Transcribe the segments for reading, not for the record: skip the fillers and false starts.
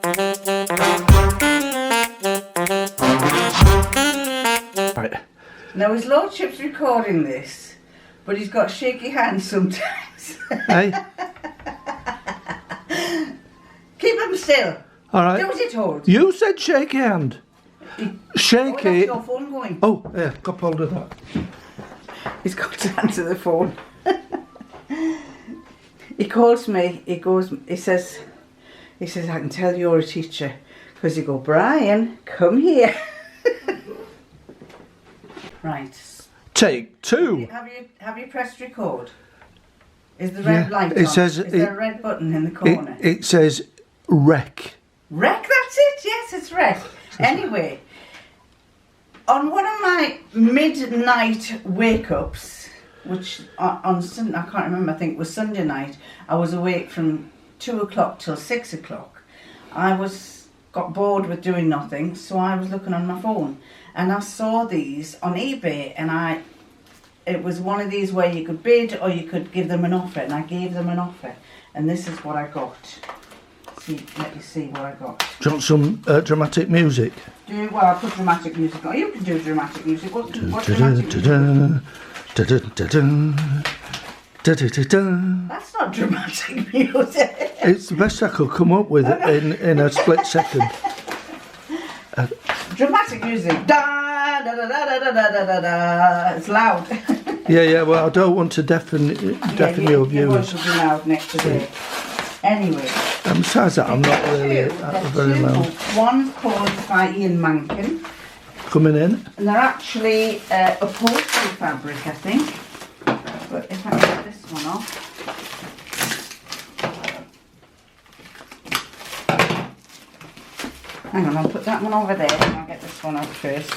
Right. Now his lordship's recording this, but he's got shaky hands sometimes. Hey? Keep him still. All right. Do as you're told. You said shaky hand. Shaky. Oh, that's your phone going. Oh, yeah, got hold of that. He's got to answer the phone. He calls me, he says, I can tell you're a teacher. Because you go, Brian, come here. Right. Take two. Have you pressed record? Is the red light on? It says, Is there a red button in the corner? It says rec. Rec, that's it, yes, it's rec. Anyway, on one of my midnight wake-ups, which on Sunday, I can't remember, I think it was Sunday night, I was awake from 2 o'clock till 6 o'clock. Got bored with doing nothing, so I was looking on my phone, and I saw these on eBay, and it was one of these where you could bid or you could give them an offer, and I gave them an offer, and this is what I got. Let me see what I got. Do you want some dramatic music? Well, I'll put dramatic music on. You can do dramatic music. What dramatic music? That's not dramatic music. It's the best I could come up with in a split second. Dramatic music. Da, da, da, da, da, da, da, da. It's loud. Yeah, well, I don't want to deafen your viewers. It won't be loud next to it. Anyway. And besides that, I'm not really very loud. One called by Ian Mankin. Coming in. And they're actually upholstery fabric, I think. But if I get this one off. Hang on, I'll put that one over there and I'll get this one off first.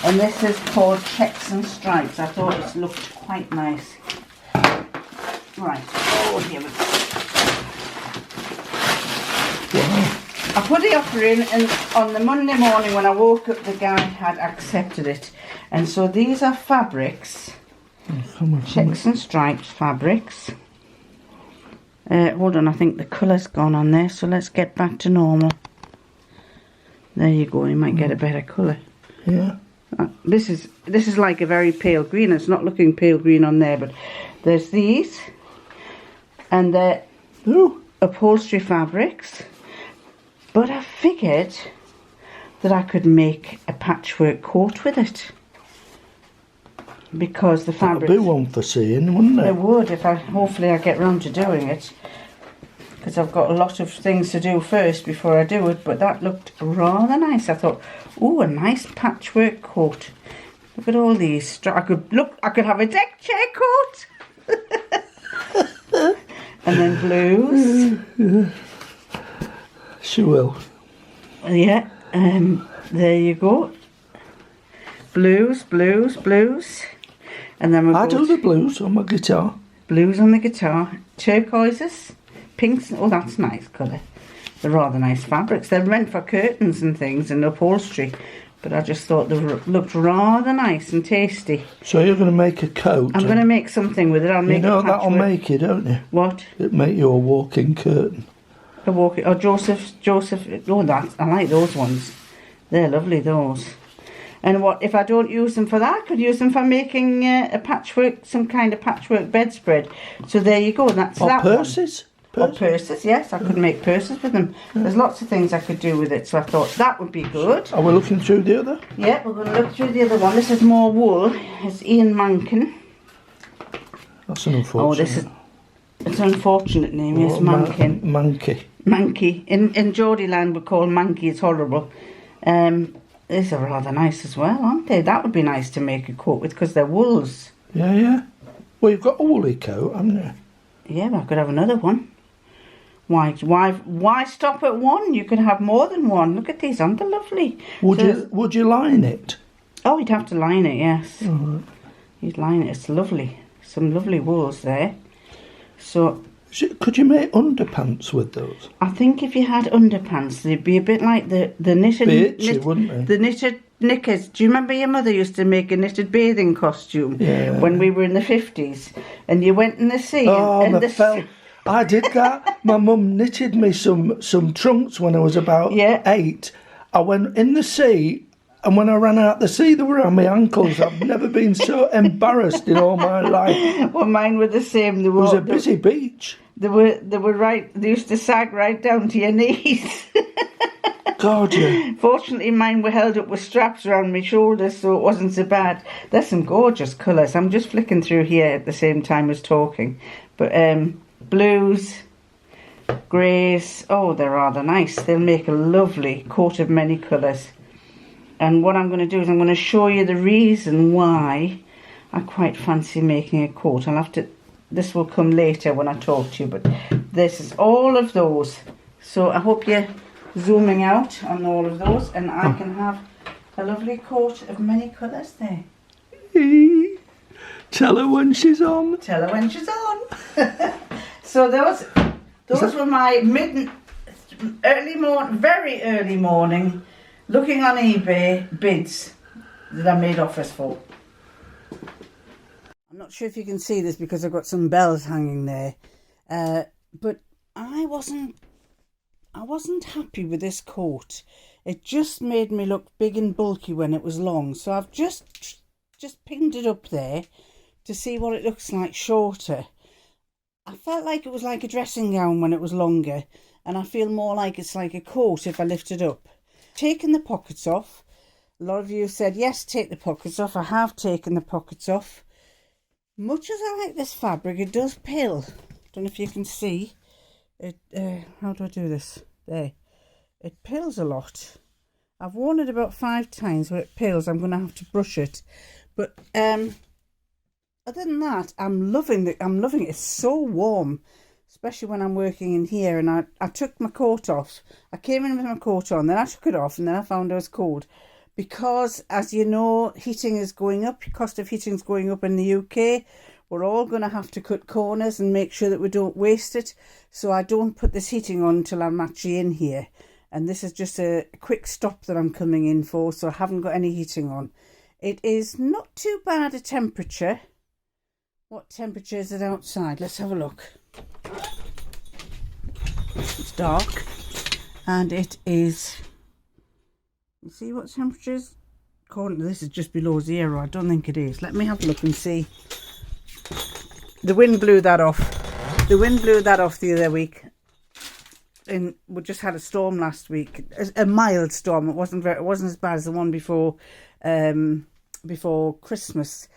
And this is called Checks and Stripes. I thought it looked quite nice. Right, oh, here we go. Wow. I put the offer in, and on the Monday morning when I woke up, the guy had accepted it. And so these are fabrics. Checks and Stripes fabrics. Hold on, I think the colour's gone on there, so let's get back to normal. There you go, you might get a better colour. Yeah. This is like a very pale green. It's not looking pale green on there, but there's these, and they're upholstery fabrics. But I figured that I could make a patchwork coat with it. Because the fabric would be one for seeing, wouldn't it? It would, hopefully I get round to doing it. Because I've got a lot of things to do first before I do it. But that looked rather nice. I thought, ooh, a nice patchwork coat. Look at all these. I could have a deck chair coat. And then blues. She will. Yeah, there you go. Blues. And then I do the blues on my guitar. Blues on the guitar. Turquoises. Pinks. Oh, that's a nice colour. They're rather nice fabrics. They're meant for curtains and things and upholstery. But I just thought they looked rather nice and tasty. So you're going to make a coat? I'm going to make something with it. I'll make that'll make you, don't you? What? It'll make you a walking curtain. Oh, Joseph. Oh, I like those ones. They're lovely, those. And what if I don't use them for that? I could use them for making a patchwork, some kind of patchwork bedspread. So there you go. That's that purses. Or purses, yes. I could make purses with them. Yeah. There's lots of things I could do with it. So I thought that would be good. Are we looking through the other? Yeah, we're going to look through the other one. This is more wool. It's Ian Mankin. That's an unfortunate. Oh, it's an unfortunate name. Yes, Mankin. Manky. In Geordie land we call Manky. It's horrible. These are rather nice as well, aren't they? That would be nice to make a coat with because they're wools. Yeah. Well, you've got a woolly coat, haven't you? Yeah, but I could have another one. Why stop at one? You could have more than one. Look at these, aren't they lovely? Would you line it? Oh, you'd have to line it, yes. Right. You'd line it. It's lovely. Some lovely wools there. So could you make underpants with those? I think if you had underpants, they'd be a bit like the knitted. Be itchy, wouldn't they? The knitted knickers. Do you remember your mother used to make a knitted bathing costume when we were in the 50s? And you went in the sea. Oh, and the I did that. My mum knitted me some trunks when I was about 8. I went in the sea, and when I ran out the sea, they were around my ankles. I've never been so embarrassed in all my life. Well, mine were the same. It was a busy beach. They were right. They used to sag right down to your knees. God, yeah. Fortunately, mine were held up with straps around my shoulders, so it wasn't so bad. There's some gorgeous colours. I'm just flicking through here at the same time as talking. But blues, greys, oh, they're rather nice. They'll make a lovely coat of many colours. And what I'm going to do is I'm going to show you the reason why I quite fancy making a coat. I'll have to, this will come later when I talk to you, but this is all of those. So I hope you're zooming out on all of those, and I can have a lovely coat of many colours there. Tell her when she's on. Tell her when she's on. So those were my very early morning, looking on eBay bids that I made offers for. I'm not sure if you can see this because I've got some bells hanging there, but I wasn't happy with this coat. It just made me look big and bulky when it was long, so I've just pinned it up there to see what it looks like shorter. I felt like it was like a dressing gown when it was longer, and I feel more like it's like a coat if I lift it up. Taking the pockets off. A lot of you said yes, take the pockets off. I have taken the pockets off. Much as I like this fabric, it does pill. Don't know if you can see it. How do I do this? There. It pills a lot. I've worn it about 5 times where it pills. I'm going to have to brush it. But other than that, I'm loving it. It's so warm, especially when I'm working in here. And I took my coat off. I came in with my coat on, then I took it off, and then I found it was cold. Because, as you know, heating is going up. Cost of heating is going up in the UK. We're all going to have to cut corners and make sure that we don't waste it. So I don't put this heating on until I'm actually in here. And this is just a quick stop that I'm coming in for, so I haven't got any heating on. It is not too bad a temperature. What temperature is it outside? Let's have a look. It's dark. And it is... You see what temperature is? According to this, is just below 0. I don't think it is. Let me have a look and see. The wind blew that off. The wind blew that off the other week. And we just had a storm last week. A mild storm. It wasn't as bad as the one before Christmas.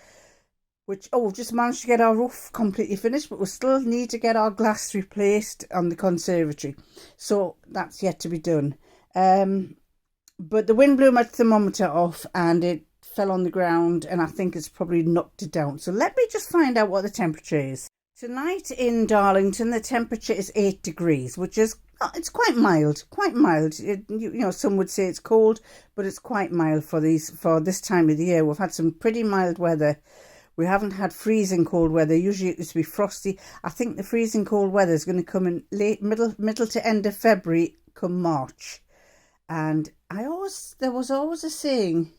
Which, we've just managed to get our roof completely finished, but we still need to get our glass replaced on the conservatory. So that's yet to be done. But the wind blew my thermometer off and it fell on the ground, and I think it's probably knocked it down. So let me just find out what the temperature is. Tonight in Darlington, the temperature is 8 degrees, which is, it's quite mild, you know, some would say it's cold, but it's quite mild for this time of the year. We've had some pretty mild weather. We haven't had freezing cold weather. Usually it used to be frosty. I think the freezing cold weather is going to come in middle to end of February, come March. And there was always a saying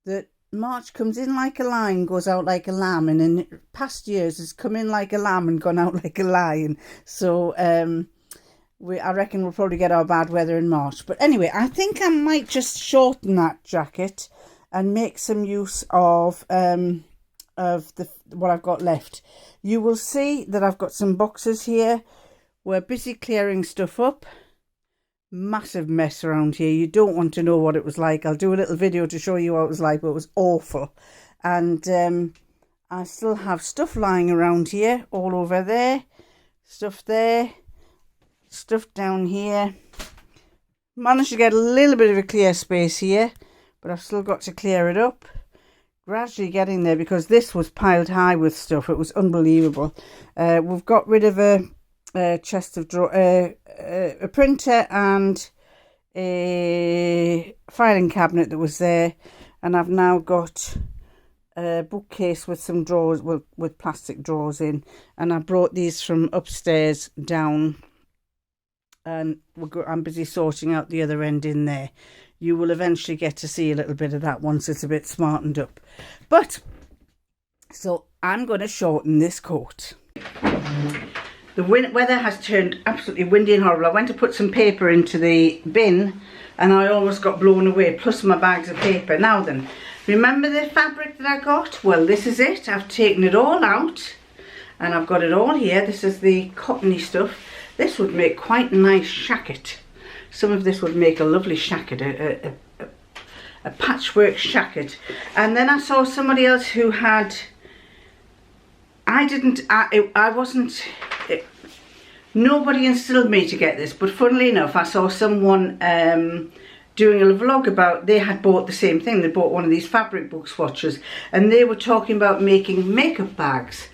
that March comes in like a lion, goes out like a lamb, and in past years it's come in like a lamb and gone out like a lion. So I reckon we'll probably get our bad weather in March. But anyway, I think I might just shorten that jacket and make some use of what I've got left. You will see that I've got some boxes here. We're busy clearing stuff up. Massive mess around here. You don't want to know what it was like. I'll do a little video to show you what it was like, but it was awful. And I still have stuff lying around here, all over there, stuff down here. Managed to get a little bit of a clear space here, but I've still got to clear it up. Gradually getting there, because this was piled high with stuff. It was unbelievable. We've got rid of a chest of a printer and a filing cabinet that was there, and I've now got a bookcase with some drawers with plastic drawers in, and I brought these from upstairs down, and I'm busy sorting out the other end in there. You will eventually get to see a little bit of that once it's a bit smartened up. But so I'm going to shorten this coat. The weather has turned absolutely windy and horrible. I went to put some paper into the bin and I almost got blown away, plus my bags of paper. Now then, remember the fabric that I got? Well, this is it. I've taken it all out and I've got it all here. This is the cottony stuff. This would make quite a nice shacket. Some of this would make a lovely shacket, a patchwork shacket. And then I saw somebody else who had, nobody instilled me to get this, but funnily enough I saw someone doing a vlog about, they had bought the same thing. They bought one of these fabric book swatches and they were talking about making makeup bags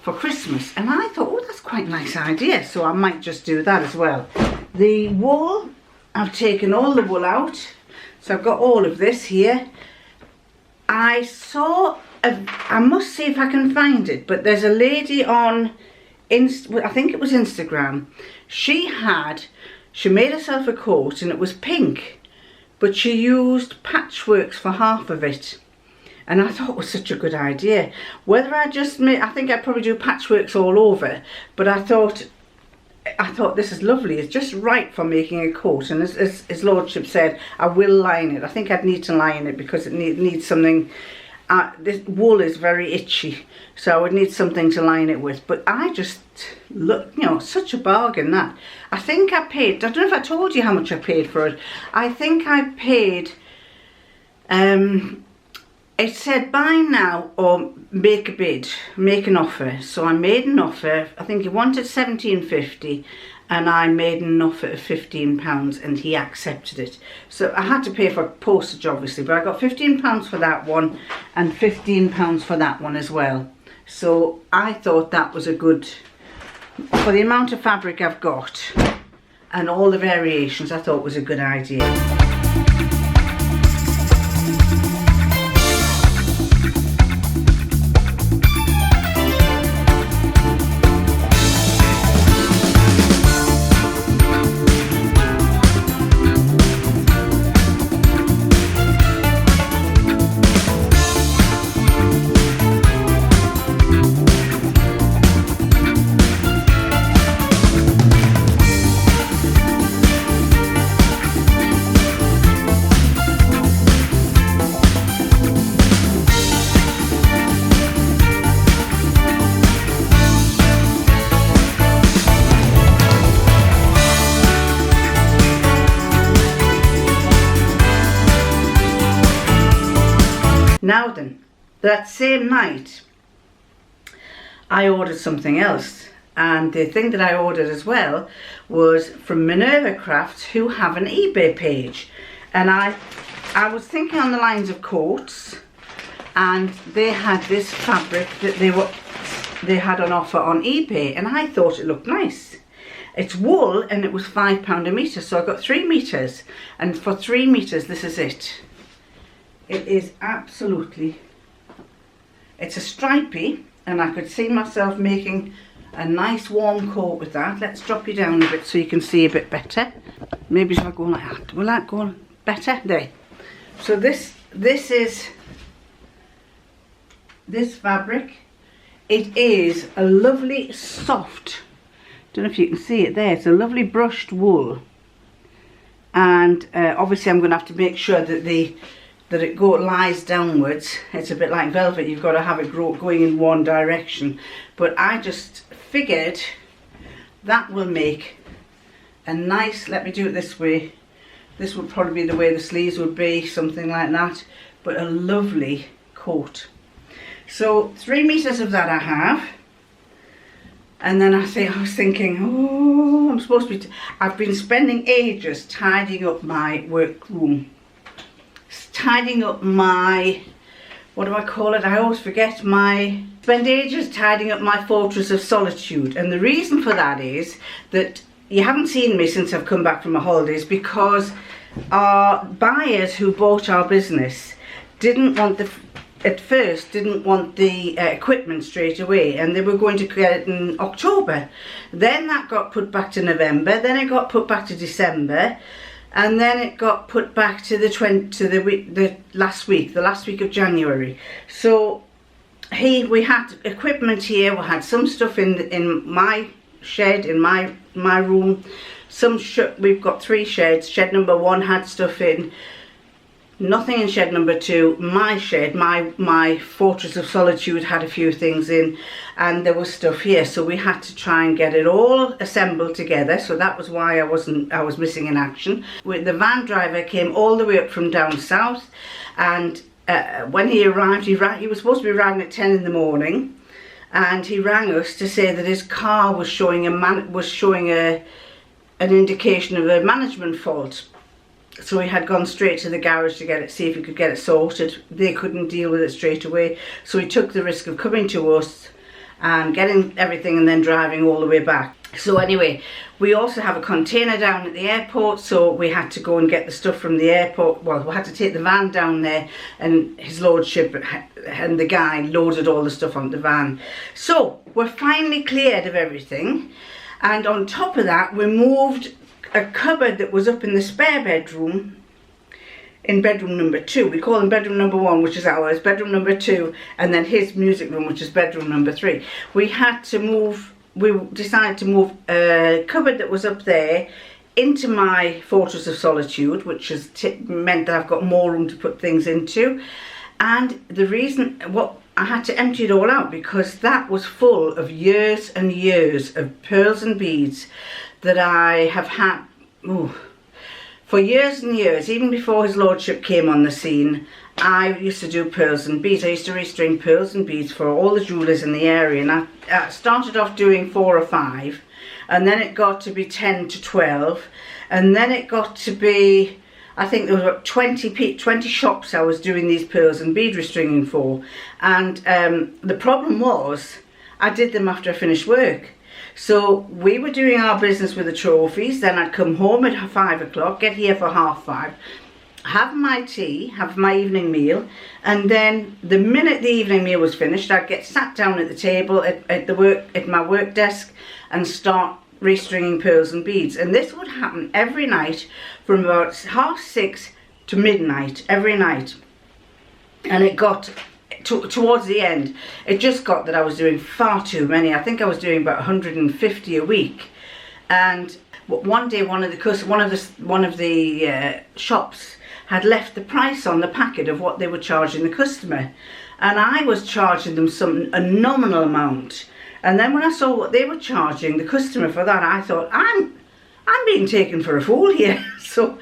for Christmas, and I thought, oh, that's quite a nice idea, so I might just do that as well. The wool, I've taken all the wool out, so I've got all of this here. I saw, I must see if I can find it, but there's a lady on, I think it was Instagram. She made herself a coat and it was pink, but she used patchworks for half of it. And I thought it was such a good idea. Whether I just I think I'd probably do patchworks all over, but I thought this is lovely. It's just right for making a coat. And as his lordship said, I will line it. I think I'd need to line it because it needs something. This wool is very itchy, so I would need something to line it with. But I just look, you know, such a bargain that. I think I paid, I don't know if I told you how much I paid for it. I think I paid, it said buy now or make a bid, make an offer. So I made an offer. I think he wanted £17.50 and I made an offer of £15 and he accepted it. So I had to pay for postage obviously, but I got £15 for that one and £15 for that one as well. So I thought that was a good, for the amount of fabric I've got and all the variations, I thought it was a good idea. Now then, that same night I ordered something else, and the thing that I ordered as well was from Minerva Crafts, who have an eBay page, and I was thinking on the lines of coats, and they had this fabric that they had on offer on eBay, and I thought it looked nice. It's wool and it was £5 a metre, so I got 3 metres, and for 3 metres this is it. It is absolutely, it's a stripy, and I could see myself making a nice warm coat with that. Let's drop you down a bit so you can see a bit better. Maybe if I go like that, will that go better? There. So this is this fabric. It is a lovely soft, don't know if you can see it there, it's a lovely brushed wool. And obviously I'm going to have to make sure that it lies downwards. It's a bit like velvet, you've got to have it going in one direction. But I just figured that will make a nice, let me do it this way. This would probably be the way the sleeves would be, something like that. But a lovely coat. So 3 metres of that I have. And then I was thinking, oh, I'm supposed to be, I've been spending ages tidying up my workroom. Tidying up my, what do I call it? I always forget. Spend ages tidying up my fortress of solitude. And the reason for that is that you haven't seen me since I've come back from my holidays, because our buyers who bought our business at first didn't want the equipment straight away, and they were going to get it in October. Then that got put back to November, then it got put back to December, and then it got put back to the last week of January. So we had equipment here, we had some stuff in my shed in my room. We've got 3 sheds. Shed number 1 had stuff in. Nothing in shed number 2. My shed, my fortress of solitude, had a few things in, and there was stuff here. So we had to try and get it all assembled together. So that was why I was missing in action. The van driver came all the way up from down south, and when he arrived, he was supposed to be arriving at 10 in the morning, and he rang us to say that his car was showing an indication of a management fault. So he had gone straight to the garage to see if he could get it sorted. They couldn't deal with it straight away, so he took the risk of coming to us and getting everything and then driving all the way back. So anyway, we also have a container down at the airport, so we had to go and get the stuff from the airport. Well, we had to take the van down there, and his lordship and the guy loaded all the stuff onto the van. So we're finally cleared of everything, and on top of that, we moved a cupboard that was up in the spare bedroom, in bedroom number 2. We call them bedroom number 1, which is ours, bedroom number 2, and then his music room, which is bedroom number 3. We decided to move a cupboard that was up there into my fortress of solitude, which has meant that I've got more room to put things into. And the reason, I had to empty it all out, because that was full of years and years of pearls and beads that I have had for years and years. Even before his lordship came on the scene, I used to do pearls and beads. I used to restring pearls and beads for all the jewellers in the area, and I started off doing 4 or 5, and then it got to be 10 to 12, and then it got to be, I think there was about 20 shops I was doing these pearls and bead restringing for. And the problem was, I did them after I finished work. So we were doing our business with the trophies, then I'd come home at 5 o'clock, get here for 5:30, have my tea, have my evening meal, and then the minute the evening meal was finished, I'd get sat down at the table at my work desk and start restringing pearls and beads. And this would happen every night from about 6:30 to midnight, every night. And it got towards the end, it just got that I was doing far too many. I think I was doing about 150 a week. And one day one of the shops had left the price on the packet of what they were charging the customer, and I was charging them a nominal amount. And then when I saw what they were charging the customer for that, I thought, I'm being taken for a fool here. So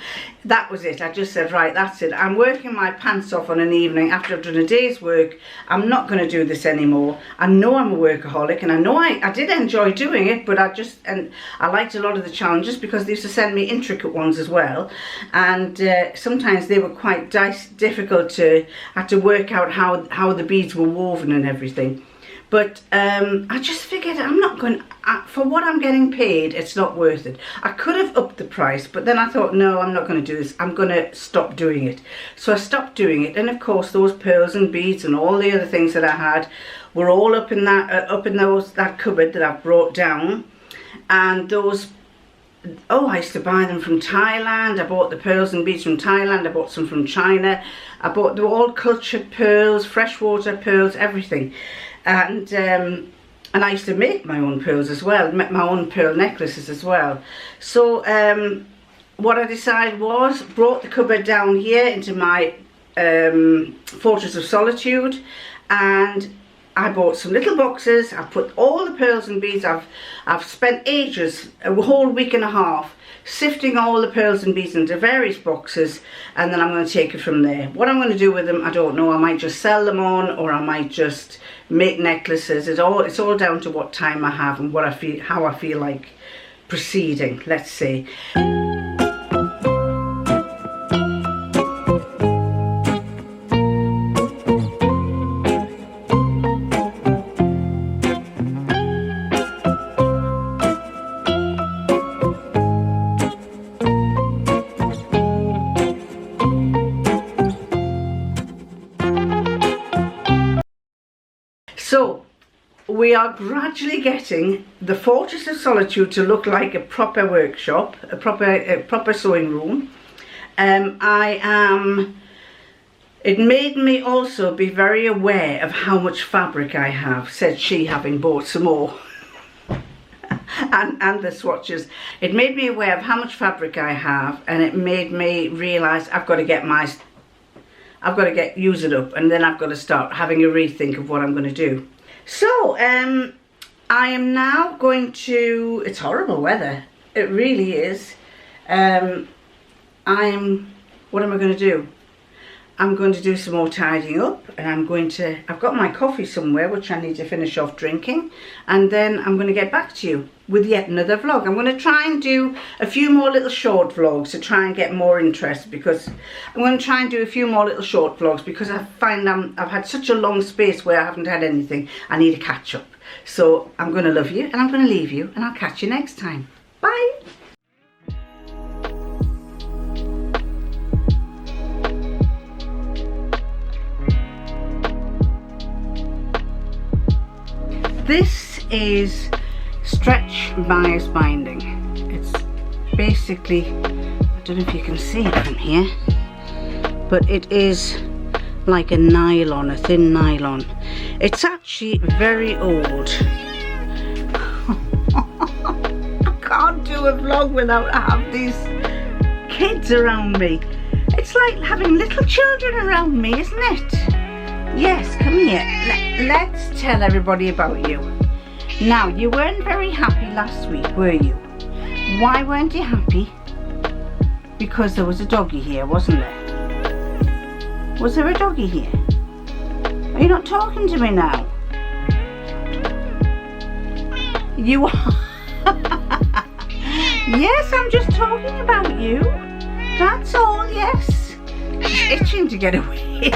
that was it. I just said, right, that's it. I'm working my pants off on an evening after I've done a day's work. I'm not going to do this anymore. I know I'm a workaholic, and I know I did enjoy doing it, but I liked a lot of the challenges because they used to send me intricate ones as well. And sometimes they were quite difficult I had to work out how the beads were woven and everything. But I just figured I'm not going, for what I'm getting paid, it's not worth it. I could have upped the price, but then I thought, no, I'm not going to do this. I'm going to stop doing it. So I stopped doing it. And of course, those pearls and beads and all the other things that I had were all up in that cupboard that I've brought down. And those, I used to buy them from Thailand. I bought the pearls and beads from Thailand. I bought some from China. They were all cultured pearls, freshwater pearls, everything. And I used to make my own pearls as well, make my own pearl necklaces as well. So what I decided was, brought the cupboard down here into my fortress of solitude, and I bought some little boxes. I put all the pearls and beads. I've spent ages, a whole week and a half, sifting all the pearls and beads into various boxes, and then I'm going to take it from there. What I'm going to do with them, I don't know. I might just sell them on, or I might just make necklaces. It's all down to what time I have and how I feel like proceeding, let's say. So we are gradually getting the Fortress of Solitude to look like a proper workshop, a proper sewing room. It made me also be very aware of how much fabric I have, said she, having bought some more. and the swatches. It made me aware of how much fabric I have, and it made me realise I've got to use it up, and then I've got to start having a rethink of what I'm going to do. So I am now going to, it's horrible weather, it really is. What am I going to do? I'm going to do some more tidying up, and I've got my coffee somewhere which I need to finish off drinking, and then I'm going to get back to you with yet another vlog. I'm going to try and do a few more little short vlogs to try and get more interest, because I'm going to try and do a few more little short vlogs because I find I've had such a long space where I haven't had anything. I need to catch up. So I'm going to love you, and I'm going to leave you, and I'll catch you next time. Bye. This is stretch bias binding. It's basically, I don't know if you can see it from here, but it is like a nylon, a thin nylon. It's actually very old. I can't do a vlog without having these kids around me. It's like having little children around me, isn't it? Yes, come here. Let's tell everybody about you. Now, you weren't very happy last week, were you? Why weren't you happy? Because there was a doggy here, wasn't there? Was there a doggy here? Are you not talking to me now? You are. Yes, I'm just talking about you. That's all, yes. She's itching to get away.